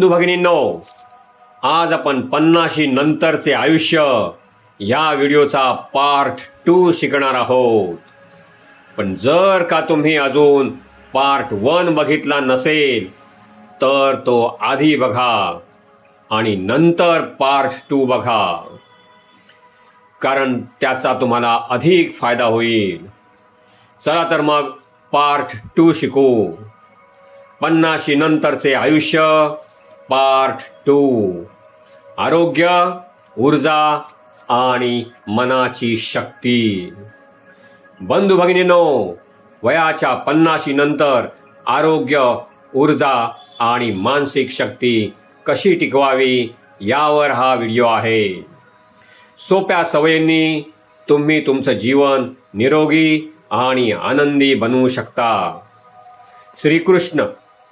बंधू भगिनींनो, आज आपण 50 नंतरचे आयुष्य या व्हिडिओचा पार्ट 2 शिकणार आहोत. पण जर का तुम्ही अजून पार्ट 1 बघितला नसेल तर तो आधी बघा आणि नंतर पार्ट 2 बघा, कारण त्याचा तुम्हाला अधिक फायदा होईल. चला तर मग पार्ट 2 शिकू. 50 नंतरचे आयुष्य पार्ट 2. आरोग्य, ऊर्जा आणि मनाची शक्ती. बंधू भगिनींनो, वयाच्या 50 नंतर आरोग्य, ऊर्जा आणि मानसिक शक्ती कशी टिकवावी यावर हा व्हिडिओ आहे. सोप्या सवयींनी तुम्ही तुमचं जीवन निरोगी आणि आनंदी बनवू शकता. श्रीकृष्ण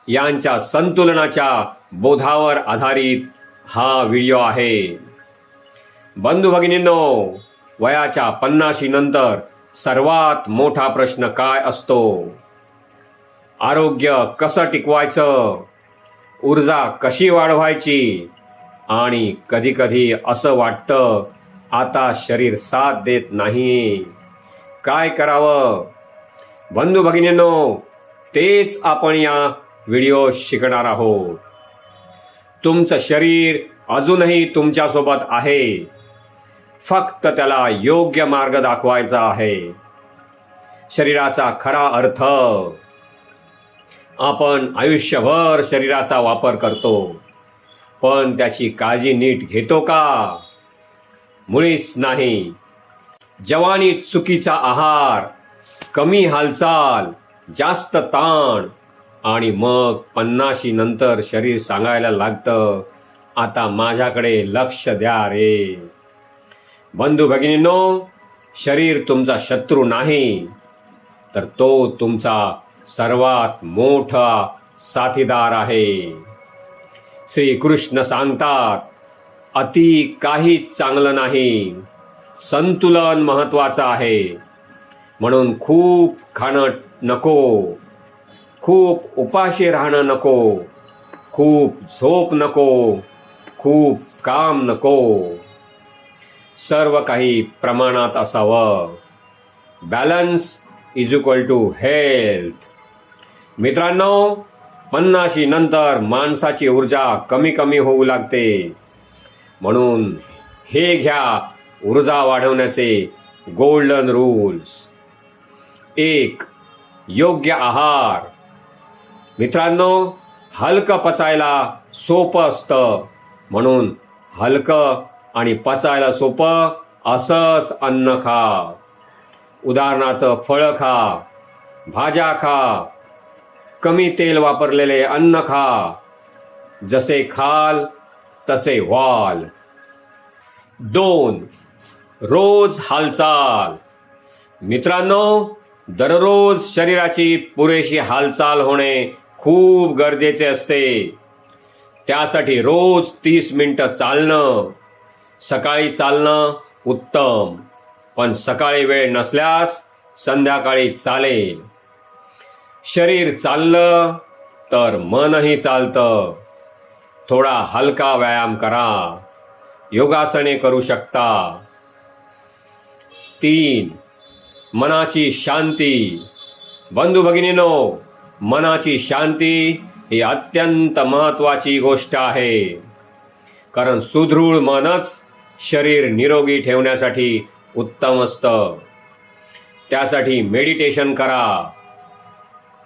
यांच्या संतुलनाच्या बोधावर आधारित हा व्हिडिओ आहे. बंधू भगिनींनो, वयाच्या 50 नंतर सर्वात मोठा प्रश्न काय असतो? आरोग्य कसं टिकवायचं, ऊर्जा कशी वाढवायची, आणि कधीकधी असं वाटतं आता शरीर साथ देत नाही, काय करावं? बंधू भगिनींनो, तेच आपण या व्हिडिओ शिकणार आहोत. तुमचं शरीर अजूनही तुमच्यासोबत आहे, फक्त त्याला योग्य मार्ग दाखवायचा आहे. शरीराचा खरा अर्थ, आपण आयुष्यभर शरीराचा वापर करतो, पण त्याची काळजी नीट घेतो का? मुळीच नाही. जवानीत चुकीचा आहार, कमी हालचाल, जास्त ताण, आणि मग 50 नंतर शरीर सांगायला लागतं, आता माझ्याकडे लक्ष द्या रे. बंधू भगिनींनो, शरीर तुमचा शत्रू नाही, तर तो तुमचा सर्वात मोठा साथीदार आहे. श्रीकृष्ण सांगतात, अति काहीच चांगलं नाही, संतुलन महत्वाचं आहे. म्हणून खूप खाणं नको, खूप उपाशी राहणं नको, खूप झोप नको, खूप काम नको. सर्व काही प्रमाणात असावं. Balance is equal to health. मित्रांनो, 50 नंतर माणसाची ऊर्जा कमी कमी होऊ लागते. म्हणून हे घ्या ऊर्जा वाढवण्याचे गोल्डन रूल्स. 1. योग्य आहार. मित्रांनो, हलकं पचायला सोपं असतं, म्हणून हलकं आणि पचायला सोपं असंच अन्न खा. उदाहरणार्थ फळं खा, भाज्या खा, कमी तेल वापरलेले अन्न खा. जसे खाल तसे व्हाल. 2. रोज हालचाल. मित्रांनो, दररोज शरीराची पुरेशी हालचाल होणे खूप गरजेचे असते. त्यासाठी रोज 30 मिनिटं चालणं. सकाळी चालणं उत्तम, पण सकाळी वेळ नसल्यास संध्याकाळी चालेल. शरीर चाललं तर मनही चालतं. थोडा हलका व्यायाम करा, योगासने करू शकता. 3. मनाची शांती. बंधू भगिनींनो, मनाची शांती ही अत्यंत महत्वाची गोष्ट आहे, कारण सुदृढ मनच शरीर निरोगी ठेवण्यासाठी उत्तम असतं. त्यासाठी मेडिटेशन करा,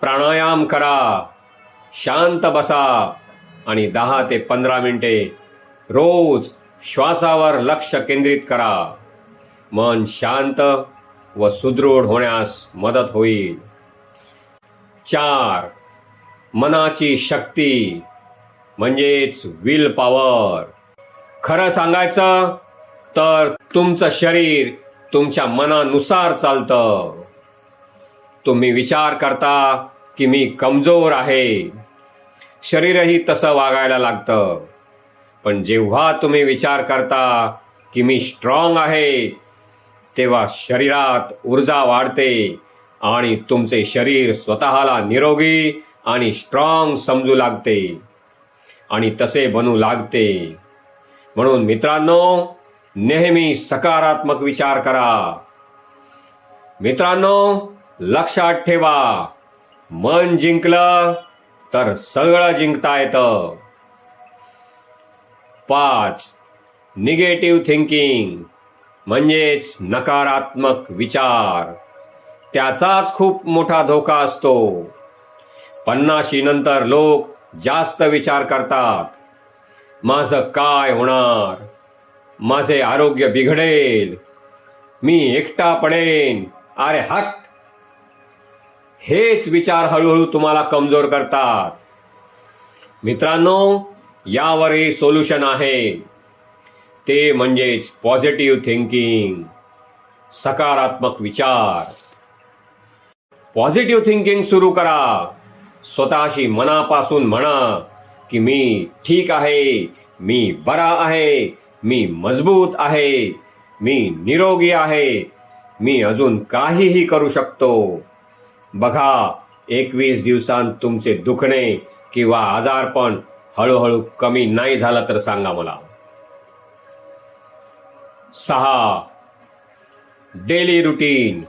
प्राणायाम करा, शांत बसा आणि 10 ते 15 मिनिटे रोज श्वासावर लक्ष केंद्रित करा. मन शांत व सुदृढ होण्यास मदत होईल. 4. मनाची शक्ती म्हणजेच विल पॉवर. खरं सांगायचं तर तुमचं शरीर तुमच्या मनानुसार चालतं. तुम्ही विचार करता की मी कमजोर आहे, शरीरही तसं वागायला लागतं. पण जेव्हा तुम्ही विचार करता की मी स्ट्रॉंग आहे, तेव्हा शरीरात ऊर्जा वाढते आणि तुमचे शरीर स्वतःला निरोगी आणि स्ट्रॉंग समजू लागते. आणि तसे बनू लागते. म्हणून मित्रांनो, नेहमी सकारात्मक विचार करा. मित्रांनो, लक्षात ठेवा, मन जिंकलं तर सगळं जिंकता येतं. 5. निगेटिव्ह थिंकिंग म्हणजेच नकारात्मक विचार. त्याचाच खूप मोठा धोका असतो. 50 नंतर लोक जास्त विचार करतात. माझं काय होणार? माझे आरोग्य बिघडेल. मी एकटा पडेन. अरे हट! हेच विचार हळूहळू तुम्हाला कमजोर करतात. मित्रांनो, यावरही सोल्युशन आहे. ते म्हणजेच पॉझिटिव्ह थिंकिंग, सकारात्मक विचार. पॉझिटिव्ह थिंकिंग सुरू करा. स्वतःशी मनापासून म्हणा की मी ठीक आहे, मी बरा आहे, मी मजबूत आहे, मी निरोगी आहे, मी अजून काहीही करू शकतो. बघा, 21 दिवसांत तुमचे दुखणे किंवा आजारपण हळूहळू कमी नाही झालं तर सांगा मला. 6. डेली रुटीन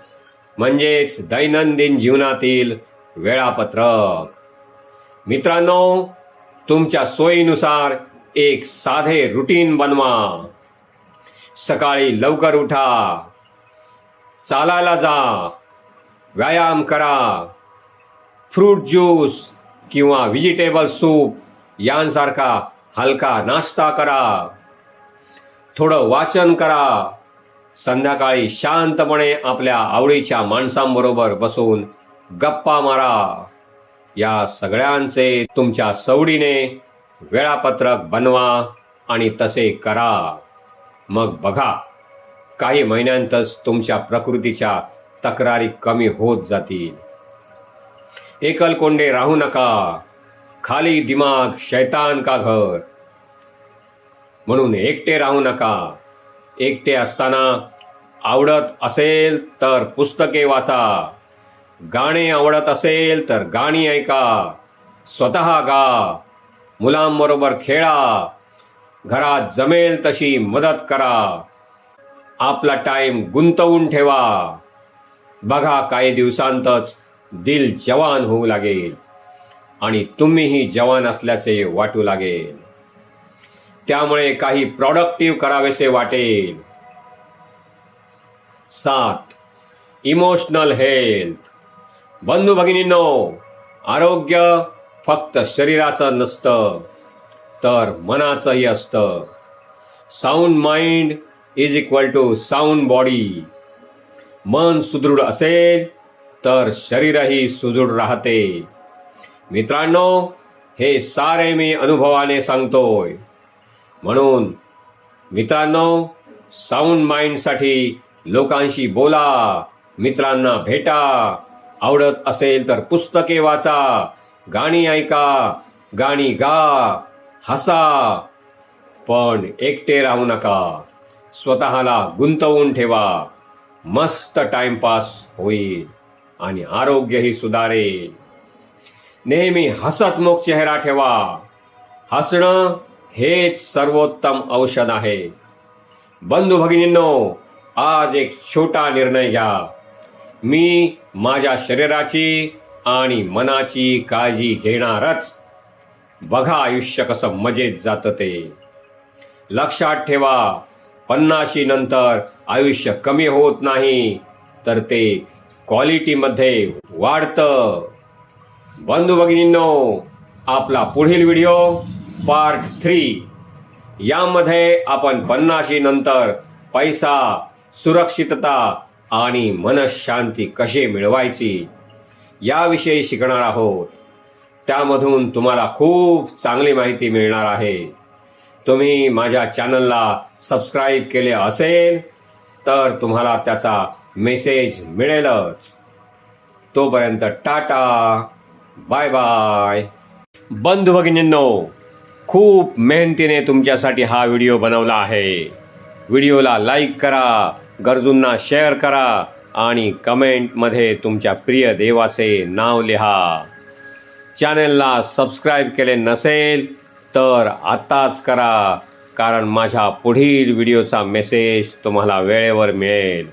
म्हणजेच दैनंदिन जीवनातील वेळापत्रक. मित्रांनो, तुमच्या सोयीनुसार एक साधे रुटीन बनवा. सकाळी लवकर उठा, चालायला जा, व्यायाम करा, फ्रूट ज्यूस किंवा व्हेजिटेबल सूप यांसारखा हलका नाश्ता करा, थोडं वाचन करा. संध्याकाळी शांतपणे आपल्या आवडीच्या माणसांबरोबर बसून गप्पा मारा. या सगळ्यांचे तुमच्या सवडीने वेळापत्रक बनवा आणि तसे करा. मग बघा, काही महिन्यांतच तुमच्या प्रकृतीच्या तक्रारी कमी होत जातील. एकलकोंडे राहू नका. खाली दिमाग शैतान का घर. म्हणून एकटे राहू नका. एकटे असताना आवडत असेल तर पुस्तके वाचा. गाणे आवडत असेल तर गाणी ऐका. स्वतः गा. मुलांबरोबर खेळा. घरात जमेल तशी मदत करा. आपला टाइम गुंतवून ठेवा. बघा, काही दिवसांतच दिल जवान होऊ लागेल आणि तुम्हीही जवान असल्याचे वाटू लागेल. त्यामुळे काही प्रॉडक्टिव्ह करावेसे वाटेल. 7. Emotional health. बंधू भगिनींनो, आरोग्य फक्त शरीराचं नसतं तर मनाचंही असतं. Sound mind is equal to sound body. मन सुदृढ असेल तर शरीरही सुदृढ राहते. मित्रांनो, हे सारे मी अनुभवाने सांगतोय. म्हणून मित्रांनो, साऊंड माइंडसाठी लोकांशी बोला, मित्रांना भेटा, आवडत असेल तर पुस्तके वाचा, गाणी ऐका, गाणी गा, हसा. पण एकटे राहू नका. स्वतःला गुंतवून ठेवा. मस्त टाइमपास होईल आणि आरोग्यही सुधारेल. नेहमी हसतमुख चेहरा ठेवा. हसणं हेच सर्वोत्तम औषध आहे. बंधू भगिनींनो, आज एक छोटा निर्णय घ्या. मी माझ्या शरीराची आणि मनाची काळजी घेणारच. बघा, आयुष्य कसं मजेत जातं ते. लक्षात ठेवा, 50 नंतर आयुष्य कमी होत नाही तर ते क्वालिटीमध्ये वाढतं. बंधू भगिनींनो, आपला पुढील व्हिडिओ पार्ट 3 यामध्ये आपण 50 नंतर पैसा, सुरक्षितता आणि मनःशांती कशी मिळवायची याविषयी शिकणार आहोत. त्यामधून तुम्हाला खूप चांगली माहिती मिळणार आहे. तुम्ही माझ्या चॅनलला सबस्क्राईब केले असेल तर तुम्हाला त्याचा मेसेज मिळेलच. तोपर्यंत टाटा, बाय बाय. बंधू भगिनींनो, खूप मेहनतीने तुमच्यासाठी हा व्हिडिओ बनवला आहे. व्हिडिओला लाईक करा, गरजूंना शेअर करा आणि कमेंटमध्ये तुमच्या प्रिय देवाचे नाव लिहा. चॅनलला सबस्क्राईब केले नसेल तर आताच करा, कारण माझ्या पुढील व्हिडिओचा मेसेज तुम्हाला वेळेवर मिळेल.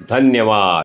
धन्यवाद.